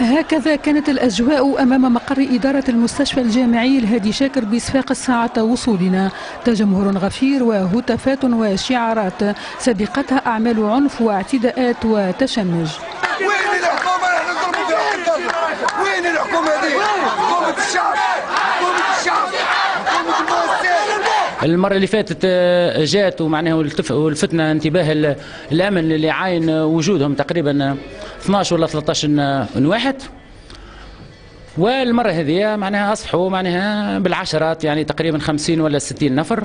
هكذا كانت الأجواء أمام مقر إدارة المستشفى الجامعي الهادي شاكر بإسفاق الساعة وصولنا. تجمهر غفير وهتافات وشعارات سبقتها أعمال عنف واعتداءات وتشنج. وين الحكومة؟ وين الحكومة دي؟ حكومة الشعب، حكومة الشعب، حكومة المؤسسات. المرة اللي فاتت جات ومعناها ولفتنا انتباه الأمن اللي عاين وجودهم تقريبا 12 ولا 13 واحد، والمرة هذه معناها أصبحوا معناها بالعشرات، يعني تقريبا 50 ولا 60 نفر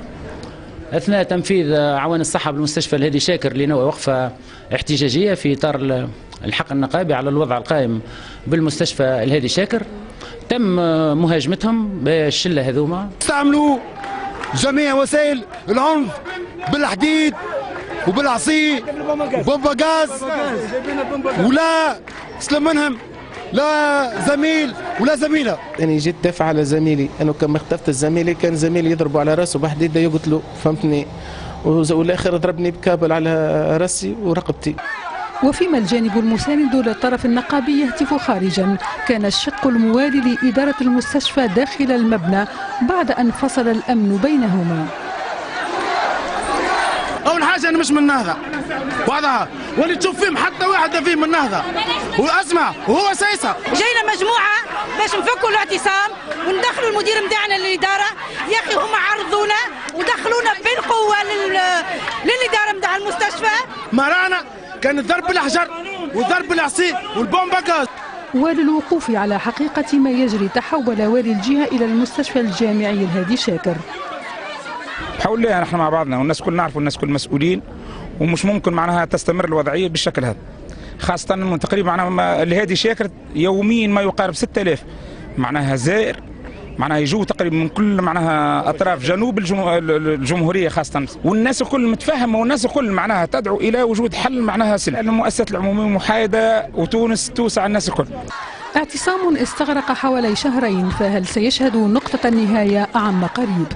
أثناء تنفيذ عوان الصحة بالمستشفى الهادي شاكر لنوع وقفة احتجاجية في إطار الحق النقابي على الوضع القائم بالمستشفى الهادي شاكر. تم مهاجمتهم بالشلة هذوما، استعملوا جميع وسائل العنف بالحديد وبالعصي وبومبا غاز، ولا سلم منهم لا زميل ولا زميله. أنا جيت دافع على زميلي، أنا كما اختفت زميلي كان زميلي يضربوا على راسه بحديده يقتلوا، فهمتني، والآخر ضربني بكابل على راسي ورقبتي. وفيما الجانب المساند للطرف النقابي يهتف خارجا، كان الشق الموالي لإدارة المستشفى داخل المبنى بعد أن فصل الأمن بينهما. أول حاجة أنا مش من النهضة واضحة، واللي تشوف فيهم حتى واحدة فيهم من النهضة، وأسمع وهو سايسة. جينا مجموعة باش نفكوا الاعتصام وندخلوا المدير نتاعنا للإدارة. يا أخي هما عرضونا ودخلونا بالقوة للإدارة نتاع المستشفى. مرانا كان ضرب بالحجر وضرب بالعصي والبومبا غاز. وللوقوف على حقيقة ما يجري تحول والي الجهة إلى المستشفى الجامعي الهادي شاكر. حول ليه نحن مع بعضنا والناس كل نعرف والناس كل مسؤولين، ومش ممكن معناها تستمر الوضعية بالشكل هذا، خاصة من تقريبا معناها الهادي شاكر يوميا ما يقارب 6000 معناها زائر، معناها يجوا تقريبا من كل معناها اطراف جنوب الجمهوريه خاصه، والناس الكل متفاهمه والناس الكل معناها تدعو الى وجود حل معناها سلمي. المؤسسات العموميه محايده وتونس توسع الناس الكل. اعتصام استغرق حوالي شهرين، فهل سيشهد نقطة النهاية عما قريب؟